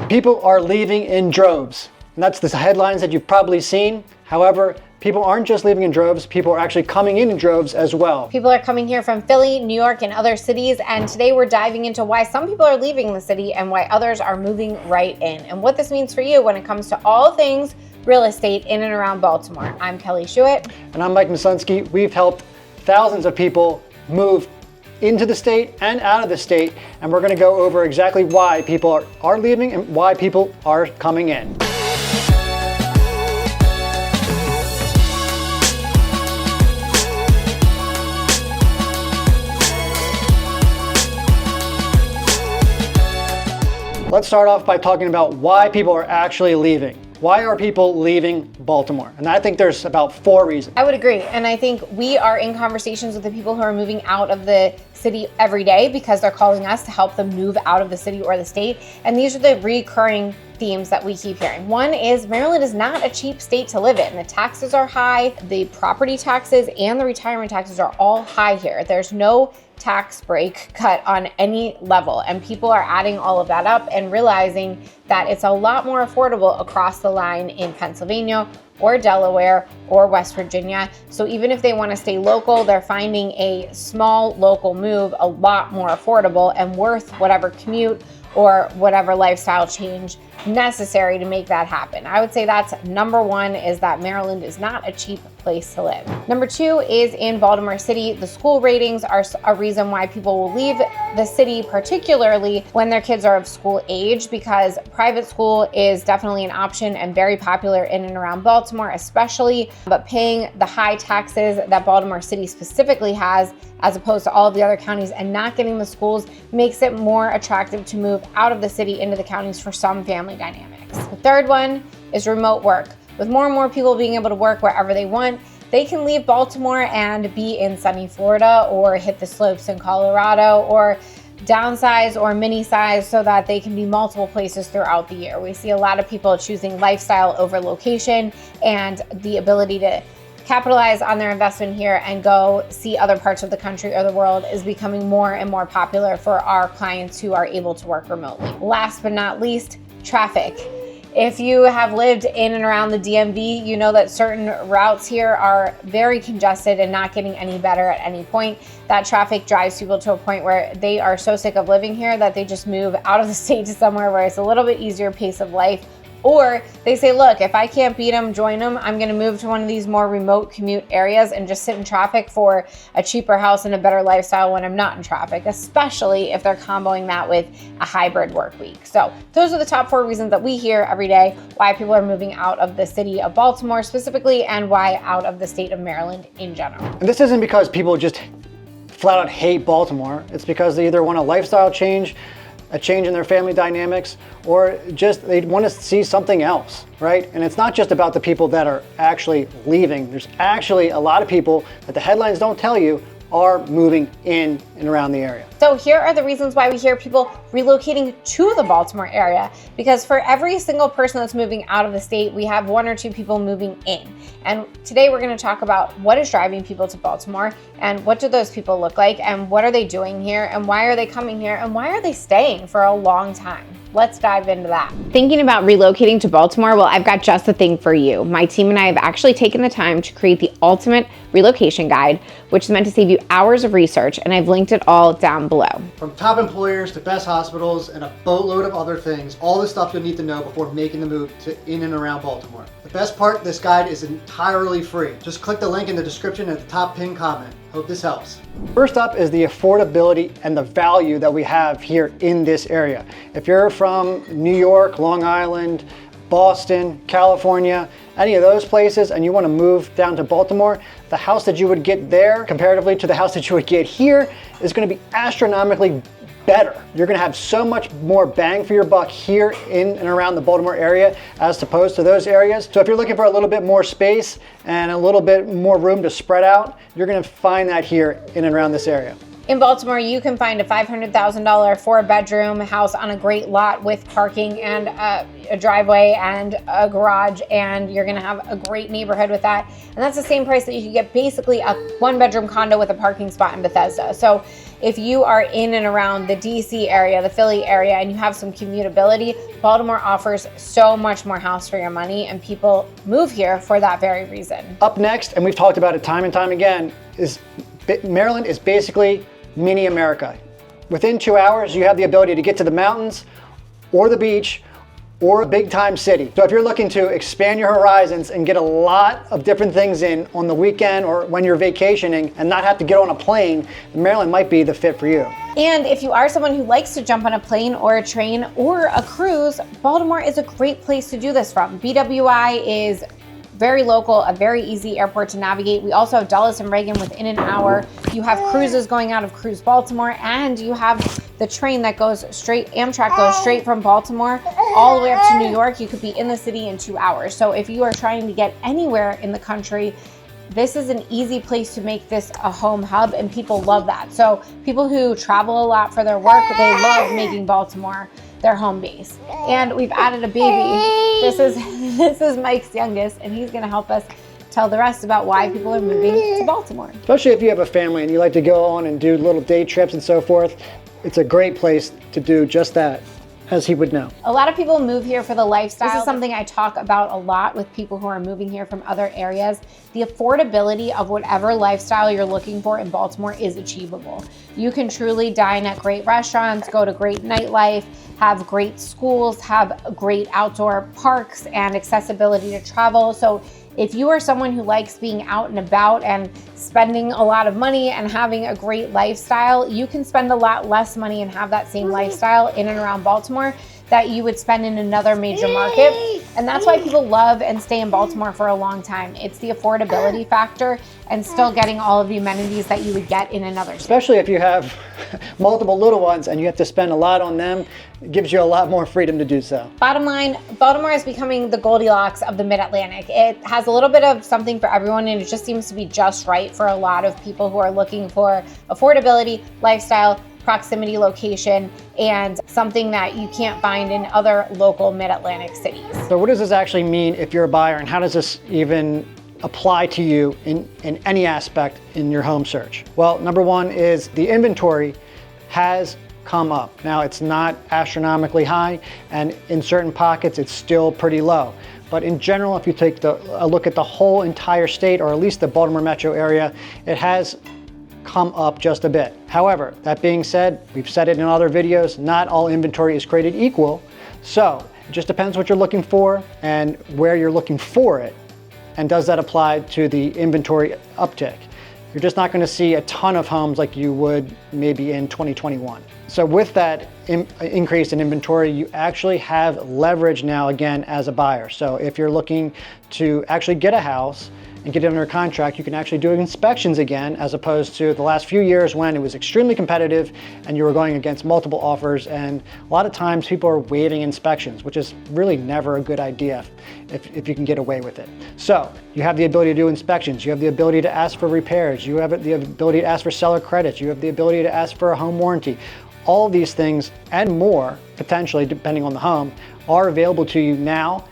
People are leaving in droves, and that's the headlines that you've probably seen. However, people aren't just leaving in droves, people are actually coming in droves as well. People are coming here from Philly, New York, and other cities, and today we're diving into why some people are leaving the city and why others are moving right in, and what this means for you when it comes to all things real estate in and around Baltimore. I'm Kelly Shuett. And I'm Mike Masunski. We've helped thousands of people move into the state and out of the state, and we're going to go over exactly why people are leaving and why people are coming in. Let's start off by talking about why people are actually leaving. Why are people leaving Baltimore? And I think there's about 4 reasons. I would agree. And I think we are in conversations with the people who are moving out of the city every day because they're calling us to help them move out of the city or the state. And these are the recurring themes that we keep hearing. One is Maryland is not a cheap state to live in. The taxes are high, the property taxes and the retirement taxes are all high here. There's no tax break cut on any level, and people are adding all of that up and realizing that it's a lot more affordable across the line in Pennsylvania or Delaware or West Virginia. So even if they want to stay local, they're finding a small local move a lot more affordable and worth whatever commute or whatever lifestyle change necessary to make that happen. I would say that's number one, is that Maryland is not a cheap place to live. Number two is in Baltimore City, the school ratings are a reason why people will leave the city, particularly when their kids are of school age, because private school is definitely an option and very popular in and around Baltimore especially, but paying the high taxes that Baltimore City specifically has, as opposed to all of the other counties, and not getting the schools makes it more attractive to move out of the city into the counties for some family dynamics. The third one is remote work. With more and more people being able to work wherever they want, they can leave Baltimore and be in sunny Florida or hit the slopes in Colorado or downsize or mini size so that they can be multiple places throughout the year. We see a lot of people choosing lifestyle over location, and the ability to capitalize on their investment here and go see other parts of the country or the world is becoming more and more popular for our clients who are able to work remotely. Last but not least, traffic. If you have lived in and around the DMV, you know that certain routes here are very congested and not getting any better at any point. That traffic drives people to a point where they are so sick of living here that they just move out of the state to somewhere where it's a little bit easier pace of life. Or they say, look, if I can't beat them, join them. I'm going to move to one of these more remote commute areas and just sit in traffic for a cheaper house and a better lifestyle when I'm not in traffic, especially if they're comboing that with a hybrid work week. So those are the top 4 reasons that we hear every day why people are moving out of the city of Baltimore specifically, and why out of the state of Maryland in general. And this isn't because people just flat out hate Baltimore. It's because they either want a lifestyle change, a change in their family dynamics, or just they want to see something else, right? And it's not just about the people that are actually leaving. There's actually a lot of people that the headlines don't tell you are moving in and around the area. So here are the reasons why we hear people relocating to the Baltimore area, because for every single person that's moving out of the state, we have 1 or 2 people moving in. And today we're going to talk about what is driving people to Baltimore, and what do those people look like, and what are they doing here, and why are they coming here, and why are they staying for a long time? Let's dive into that. Thinking about relocating to Baltimore? Well, I've got just the thing for you. My team and I have actually taken the time to create the ultimate relocation guide, which is meant to save you hours of research, and I've linked it all down below. From top employers to best hospitals and a boatload of other things, all the stuff you'll need to know before making the move to in and around Baltimore. The best part, this guide is entirely free. Just click the link in the description at the top pinned comment. Hope this helps. First up is the affordability and the value that we have here in this area. If you're from New York, Long Island, Boston, California, any of those places, and you want to move down to Baltimore, the house that you would get there comparatively to the house that you would get here is going to be astronomically better. You're going to have so much more bang for your buck here in and around the Baltimore area as opposed to those areas. So if you're looking for a little bit more space and a little bit more room to spread out, you're going to find that here in and around this area. In Baltimore, you can find a $500,000 4-bedroom house on a great lot with parking and a driveway and a garage, and you're gonna have a great neighborhood with that. And that's the same price that you could get basically a 1-bedroom condo with a parking spot in Bethesda. So if you are in and around the DC area, the Philly area, and you have some commutability, Baltimore offers so much more house for your money, and people move here for that very reason. Up next, and we've talked about it time and time again, is Maryland is basically mini America. Within 2 hours, you have the ability to get to the mountains or the beach or a big time city. So if you're looking to expand your horizons and get a lot of different things in on the weekend or when you're vacationing and not have to get on a plane, Maryland might be the fit for you. And if you are someone who likes to jump on a plane or a train or a cruise, Baltimore is a great place to do this from. BWI is very local, a very easy airport to navigate. We also have Dulles and Reagan within an hour. You have cruises going out of Cruise Baltimore, and you have the train that goes straight, Amtrak goes straight from Baltimore all the way up to New York. You could be in the city in 2 hours. So if you are trying to get anywhere in the country, this is an easy place to make this a home hub, and people love that. So people who travel a lot for their work, they love making Baltimore their home base. And we've added a baby. This is Mike's youngest, and he's gonna help us tell the rest about why people are moving to Baltimore. Especially if you have a family and you like to go on and do little day trips and so forth, it's a great place to do just that, as he would know. A lot of people move here for the lifestyle. This is something I talk about a lot with people who are moving here from other areas. The affordability of whatever lifestyle you're looking for in Baltimore is achievable. You can truly dine at great restaurants, go to great nightlife, have great schools, have great outdoor parks and accessibility to travel. So if you are someone who likes being out and about and spending a lot of money and having a great lifestyle, you can spend a lot less money and have that same lifestyle in and around Baltimore that you would spend in another major market. And that's why people love and stay in Baltimore for a long time. It's the affordability factor and still getting all of the amenities that you would get in another state. Especially if you have multiple little ones and you have to spend a lot on them, it gives you a lot more freedom to do so. Bottom line, Baltimore is becoming the Goldilocks of the Mid-Atlantic. It has a little bit of something for everyone, and it just seems to be just right for a lot of people who are looking for affordability, lifestyle, proximity, location, and something that you can't find in other local Mid-Atlantic cities. So what does this actually mean if you're a buyer, and how does this even apply to you in any aspect in your home search? Well, number one is the inventory has come up. Now, it's not astronomically high, and in certain pockets it's still pretty low. But in general, if you take a look at the whole entire state, or at least the Baltimore metro area, it has come up just a bit. However, that being said, we've said it in other videos, not all inventory is created equal. So it just depends what you're looking for and where you're looking for it. And does that apply to the inventory uptick? You're just not going to see a ton of homes like you would maybe in 2021. So with that increase in inventory, you actually have leverage now again as a buyer. So if you're looking to actually get a house and get it under contract, you can actually do inspections again, as opposed to the last few years when it was extremely competitive and you were going against multiple offers. And a lot of times people are waiving inspections, which is really never a good idea if you can get away with it. So you have the ability to do inspections. You have the ability to ask for repairs. You have the ability to ask for seller credits. You have the ability to ask for a home warranty. All of these things and more, potentially depending on the home, are available to you now,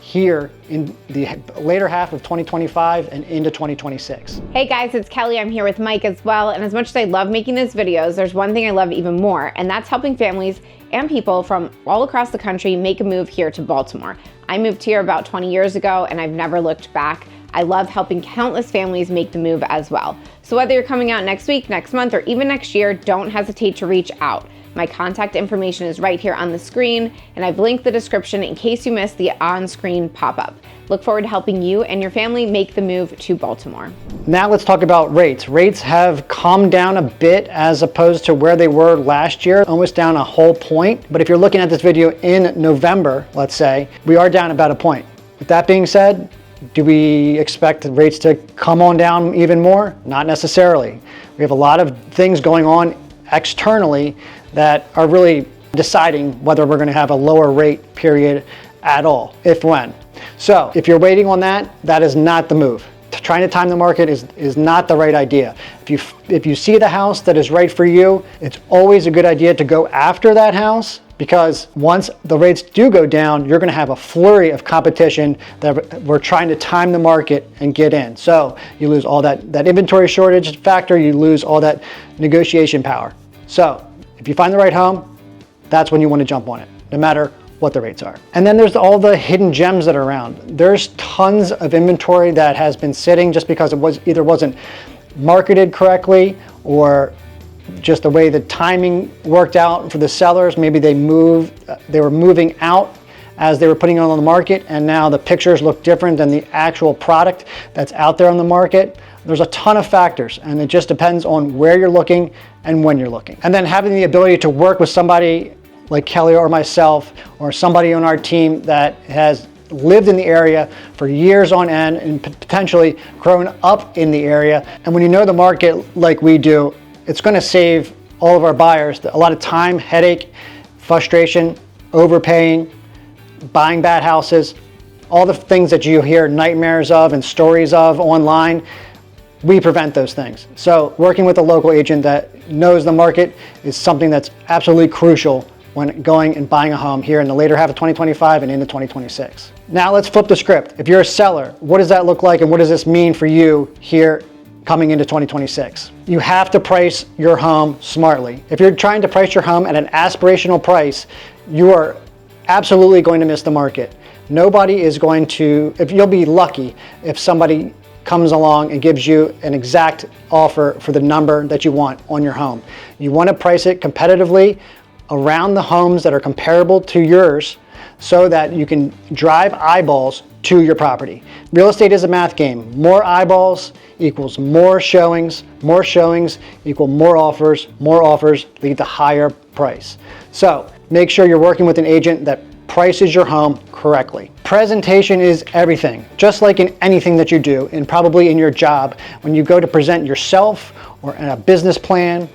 here in the later half of 2025 and into 2026. Hey guys, it's Kelly. I'm here with Mike as well. And as much as I love making these videos, there's one thing I love even more, and that's helping families and people from all across the country make a move here to Baltimore. I moved here about 20 years ago and I've never looked back. I love helping countless families make the move as well. So whether you're coming out next week, next month, or even next year, don't hesitate to reach out. My contact information is right here on the screen, and I've linked the description in case you missed the on-screen pop-up. Look forward to helping you and your family make the move to Baltimore. Now let's talk about rates. Rates have come down a bit as opposed to where they were last year, almost down a whole point. But if you're looking at this video in November, let's say, we are down about a point. With that being said, do we expect rates to come on down even more? Not necessarily. We have a lot of things going on externally that are really deciding whether we're going to have a lower rate period at all, if when. So if you're waiting on that, that is not the move. Trying to time the market is not the right idea. If you see the house that is right for you, it's always a good idea to go after that house because once the rates do go down, you're going to have a flurry of competition that we're trying to time the market and get in. So you lose all that inventory shortage factor, you lose all that negotiation power. So if you find the right home, that's when you want to jump on it, no matter what the rates are. And then there's all the hidden gems that are around. There's tons of inventory that has been sitting just because it wasn't marketed correctly, or just the way the timing worked out for the sellers. Maybe they were moving out as they were putting it on the market, and now the pictures look different than the actual product that's out there on the market. There's a ton of factors, and it just depends on where you're looking and when you're looking. And then having the ability to work with somebody like Kelly or myself, or somebody on our team that has lived in the area for years on end and potentially grown up in the area. And when you know the market like we do, it's going to save all of our buyers a lot of time, headache, frustration, overpaying, buying bad houses, all the things that you hear nightmares of and stories of online. We prevent those things. So working with a local agent that knows the market is something that's absolutely crucial when going and buying a home here in the later half of 2025 and into 2026. Now let's flip the script. If you're a seller, what does that look like, and what does this mean for you here coming into 2026? You have to price your home smartly. If you're trying to price your home at an aspirational price, you are absolutely going to miss the market. Nobody is going to, if you'll be lucky if somebody comes along and gives you an exact offer for the number that you want on your home. You want to price it competitively around the homes that are comparable to yours, so that you can drive eyeballs to your property. Real estate is a math game. More eyeballs equals more showings equal more offers lead to higher price. So make sure you're working with an agent that prices your home correctly. Presentation is everything. Just like in anything that you do, and probably in your job, when you go to present yourself or in a business plan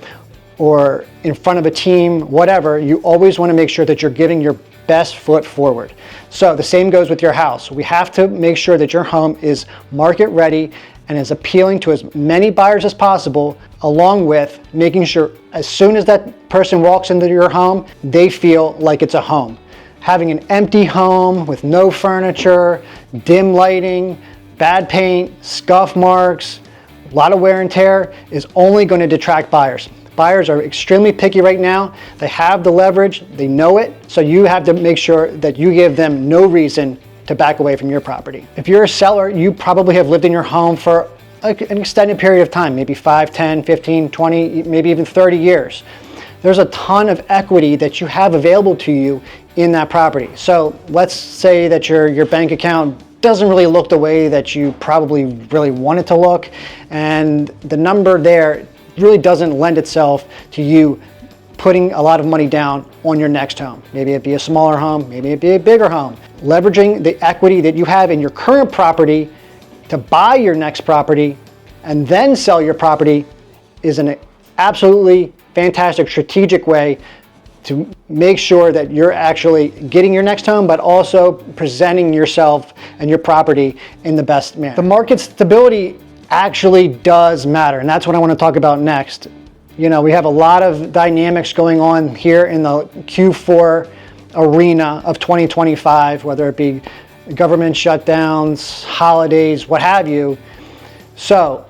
or in front of a team, whatever, you always want to make sure that you're giving your best foot forward. So the same goes with your house. We have to make sure that your home is market ready and is appealing to as many buyers as possible, along with making sure as soon as that person walks into your home, they feel like it's a home. Having an empty home with no furniture, dim lighting, bad paint, scuff marks, a lot of wear and tear is only going to detract buyers. Buyers are extremely picky right now. They have the leverage, they know it, so you have to make sure that you give them no reason to back away from your property. If you're a seller, you probably have lived in your home for an extended period of time, maybe 5, 10, 15, 20, maybe even 30 years. There's a ton of equity that you have available to you in that property. So let's say that your bank account doesn't really look the way that you probably really want it to look, and the number there really doesn't lend itself to you putting a lot of money down on your next home. Maybe it be a smaller home, maybe it be a bigger home. Leveraging the equity that you have in your current property to buy your next property and then sell your property is an absolutely fantastic strategic way to make sure that you're actually getting your next home, but also presenting yourself and your property in the best manner. The market stability actually does matter, and that's what I want to talk about next. You know, we have a lot of dynamics going on here in the Q4 arena of 2025, whether it be government shutdowns, holidays, what have you. So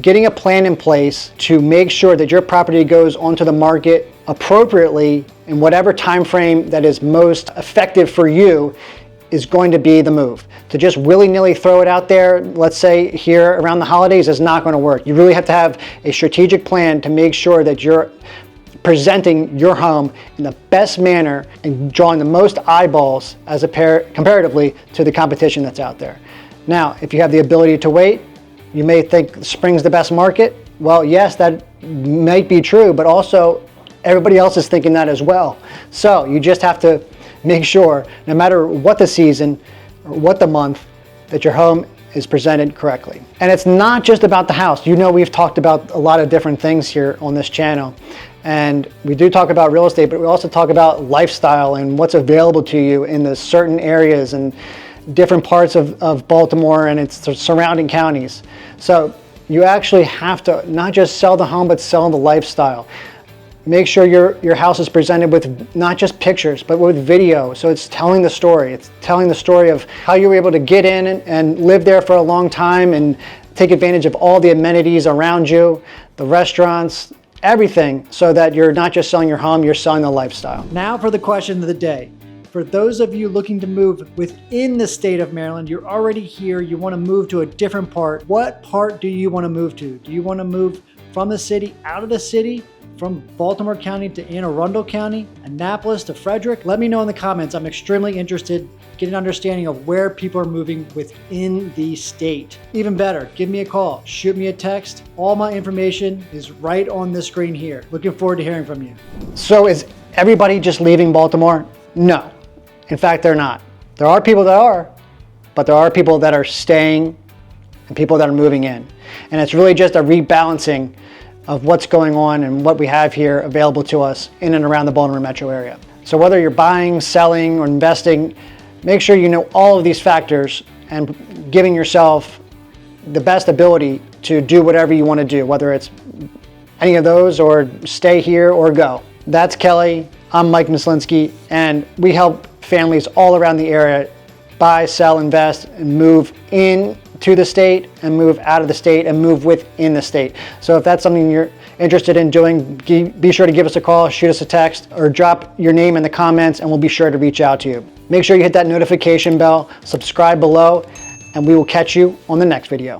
getting a plan in place to make sure that your property goes onto the market appropriately in whatever time frame that is most effective for you is going to be the move. To just willy-nilly throw it out there, let's say here around the holidays, is not going to work. You really have to have a strategic plan to make sure that you're presenting your home in the best manner and drawing the most eyeballs as comparatively to the competition that's out there. Now, if you have the ability to wait, you may think spring's the best market. Well, yes, that might be true, but also everybody else is thinking that as well. So you just have to make sure, no matter what the season or what the month, that your home is presented correctly. And it's not just about the house. You know, we've talked about a lot of different things here on this channel. And we do talk about real estate, but we also talk about lifestyle and what's available to you in the certain areas and different parts of Baltimore and its surrounding counties. So you actually have to not just sell the home, but sell the lifestyle. Make sure your house is presented with not just pictures, but with video. So it's telling the story. It's telling the story of how you were able to get in and live there for a long time and take advantage of all the amenities around you, the restaurants, everything, so that you're not just selling your home, you're selling the lifestyle. Now for the question of the day. For those of you looking to move within the state of Maryland, you're already here, you want to move to a different part. What part do you want to move to? Do you want to move from the city, out of the city? From Baltimore County to Arundel County, Annapolis to Frederick? Let me know in the comments. I'm extremely interested, get an understanding of where people are moving within the state. Even better, give me a call, shoot me a text. All my information is right on the screen here. Looking forward to hearing from you. So is everybody just leaving Baltimore? No. In fact, they're not. There are people that are, but there are people that are staying and people that are moving in. And it's really just a rebalancing of what's going on and what we have here available to us in and around the Baltimore metro area. So whether you're buying, selling, or investing, make sure you know all of these factors and giving yourself the best ability to do whatever you want to do, whether it's any of those or stay here or go. That's Kelly. I'm Mike Mislinski, and we help families all around the area buy, sell, invest, and move in to the state and move out of the state and move within the state. So if that's something you're interested in doing, be sure to give us a call, shoot us a text, or drop your name in the comments and we'll be sure to reach out to you. Make sure you hit that notification bell, subscribe below, and we will catch you on the next video.